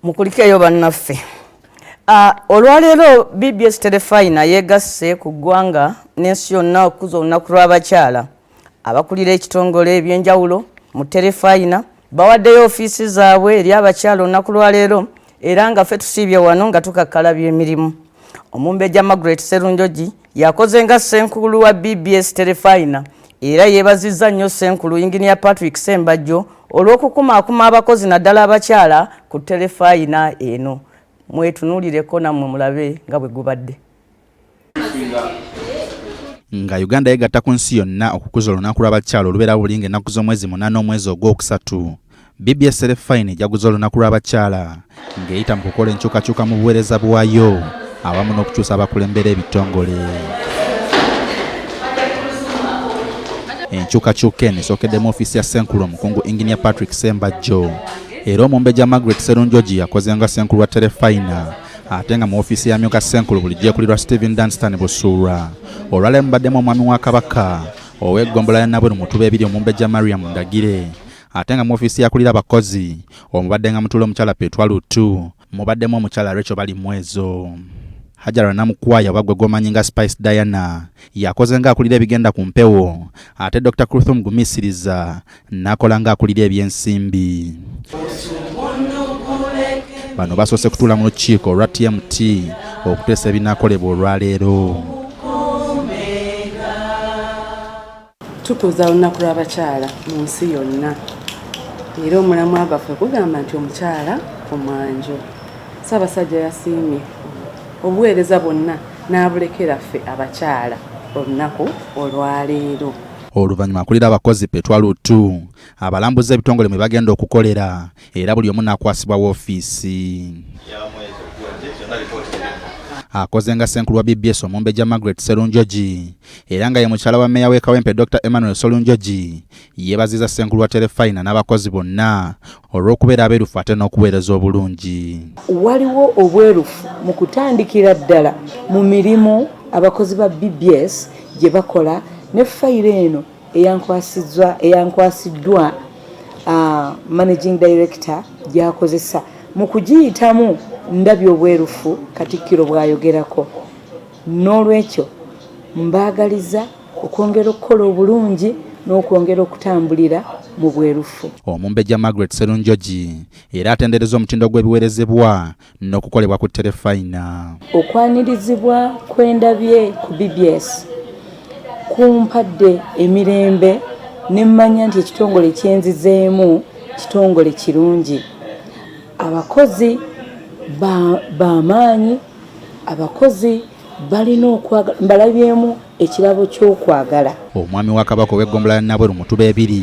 Mukulikeyo bannaffe. Olwaleero BBS Terefayina yeegasse ku ggwanga n'ensi yonna okukuza olunaku lw'abakyala. Abakulira ekitongole ebyenjawulo mu Terefayina bawaddeyo ofiisi zaabwe eri abakyala olunaku lwaleero era nga ffe tusiibye wano nga tukakkalabya emirimu. Omumbejja Margaret Sserunjogi yakoze nga ssenkulu wa BBS Terefayina era yeebazizza nnyo ssenkulu Engineer Patrick Ssembajjo olw'okukumaakuma abakozi naddala abakyala ku Terefayina eno. Mwetunuulireko nammwe mulabe nga bwe gubadde. Nga Uganda yegatta ku nsi yonna okukuza olunaku lw'abakyala olubeera bulinga ennaku z'omwezi 8 omwezi ogwokusatu. BBS Terefayina ejaguza olunaku lw'abakyala ng'eyita mu kukola enkyukakyuka mu buweereza bwayo awamu n'okukyusa abakulembera ebitongole. Enkyukakyuka eno esookeddemu ofiisi ya Ssenkulu omukungu Engineer Patrick Ssembajjo era omumbejja Margaret Sserunjogi yakoze nga Ssenkulu wa Terefayina ate nga mu ofiisi ya myuka Ssenkulu bulijjo ekulirwa Stephen Dunstan Busuulwa. Olwaleero mubaddemu omwami wa Kabaka ow'eggombola ya Nabweru Mutuba 2 omumbejja Mariam Ndagire ate nga mu ofiisi yakulira abakozi omubadde nga mutuula omukyala Petwa Lutu mubaddemu omukyala Rachel bali mwezo. Hajara Namukwaya wagwe gomanyi nga Spice Diana yakoze nga akulira ebigenda ku mpewo ate Dr. Kruthum Gumisiriza nakola nga akulira ebyensimbi. Bano basoose kutuula mu lukiiko olwa TMT okuteesa ebinaakolebwa olwaleero. Tukuza olunaku lw'abakyala mu nsi yonna era omulamwa gwaffe gugamba nti omukyala omwanjo. Ssaabasajja yasiimye obuweereza bwonna n'abulekera ffe abakyala olunaku olwaleero. Oluvannyuma akulira abakozi Petwa Lutu abalambuza ebitongole mwe bagenda okukolera era buli omu n'akwasibwa woofiisi. Akoze nga Ssenkulu wa BBS omumbejja Margaret Sserunjogi era nga ye mukyala wa Meeya w'e Kawempe Dr. Emmanuel Sserunjogi yeebazizza Ssenkulu wa Terefayina n'abakozi bonna olw'okubeera abeerufu ate n'okuweereza obulungi. Waliwo obwerufu mu kutandikira ddala mu mirimu abakozi ba BBS gye bakola ne fayiro eno eyankwasiddwa Managing Director gy'akozesa mu kugiyitamu ndabye obwerufu Katikkiro bw'ayogerako. N'olwekyo mbaagaliza okwongera okukola obulungi n'okwongera okutambulira mu bwerufu. Omumbejja Margaret Sserunjogi era atendereza omutindo gw'ebiweerezebwa n'okukolebwa ku Terefayina. Okwanirizibwa kw'endabye ku BBS kumpadde emirembe ne mmanya nti ekitongole kyenzizeemu kitongole kirungi. Abakozi b'amaanyi, abakozi balina mbalabyemu ekirabo ky'okwagala. Omwami wa Kabaka ow'eggombola ya Nabweru Mutuba 2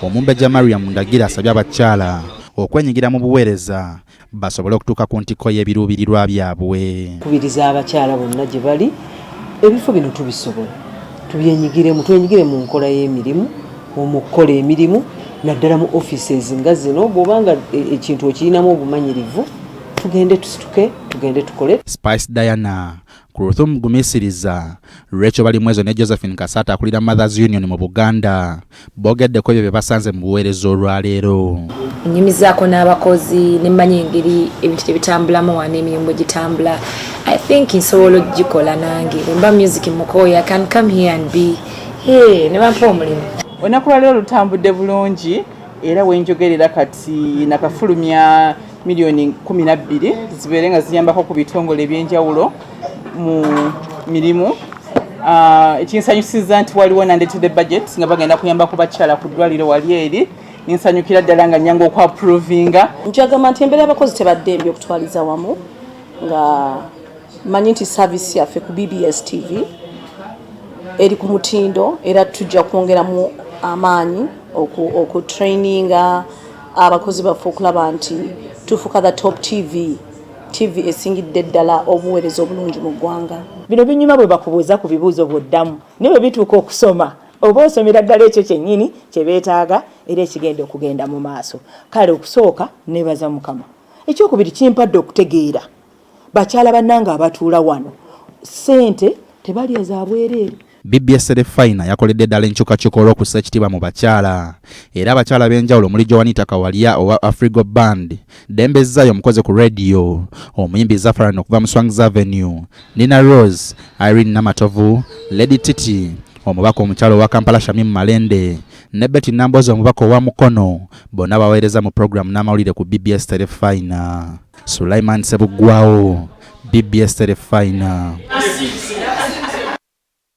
omumbejja Mariam Ndagire asabye abakyala okwenyigira mu buweereza basobole okutuuka ku ntikko y'ebiruubirirwa byabwe. Kubiriza abakyala bonna gye bali ebifo bino tubisobola tubyenyigiremu twenyigire mu nkola y'emirimu mu kukola emirimu naddala mu offices nga zino bw'obanga ekintu okirinamu obumanyirivu tugende tusituke tugende tukole. Spice Diana, Kruthum Gumisiriza, Rachel bali mwezo ne Josephine Kasata akulira Mothers Union mu Buganda bogeddeko ebyo bye basanze mu buweereza olwaleero. Nnyimizaako n'abakozi ne mmanyi engeri ebintu ebitambulamu wano emirimu gitambula. I think nsobola okugikola nange mba music mukoya can come here and be ne bampa omulimu. Olunaku lwaleero lutambudde bulungi era wenjogerera kati nakafulumya milioni 12 zibeere nga ziyambako ku bitongole ebyenjawulo mu mirimu. Ekinsanyusiza nti waliwo nandeetedde budget nga bagenda kuyamba ku bakyala ku ddwaliro wali eri ninsanyukira ddala nga nyanga okwaprovinga. Njagamba nti embeera y'abakozi tebaddembi okutwaliza wamu nga manyi nti service yaffe ku BBS TV eri ku mutindo era tujja kwongeramu amaanyi okutraininga abakozi baffe okulaba nti tufuuka the top TV esingidde ddala obuweereza obulungi mu ggwanga. Bino binyuma bwe bakubuuza ku bibuuzo bw'oddamu ne bwe bituuka okusoma oba osomera ddala ekyo kyennyini kye beetaaga era ekigenda okugenda mu maaso. Kale okusooka neebaza Mukama. Ekyokubiri kimpadde okutegeera bakyala bannanga abatuula wano ssente tebali ezaabwereere. BBS Terefayina yakoledde ddala enkyukakyuka olw'okussa ekitiibwa mu bakyala era abakyala b'enjawulo omuli Joanita Kawalya owa Afrigo Band, Dembe Zayo omukozi ku radio, omuyimbi Zafaran okuva mu Swangs Avenue, Nina Rose, Irene Namatovu, Lady Titi, omubaka omukyalo owa Kampala Shamim Malende ne Betty Nambozi omubaka owa Mukono, bonna baweereza mu programu n'amawulire ku BBS Terefayina. Sulaiman Sebugwawo, BBS Terefayina.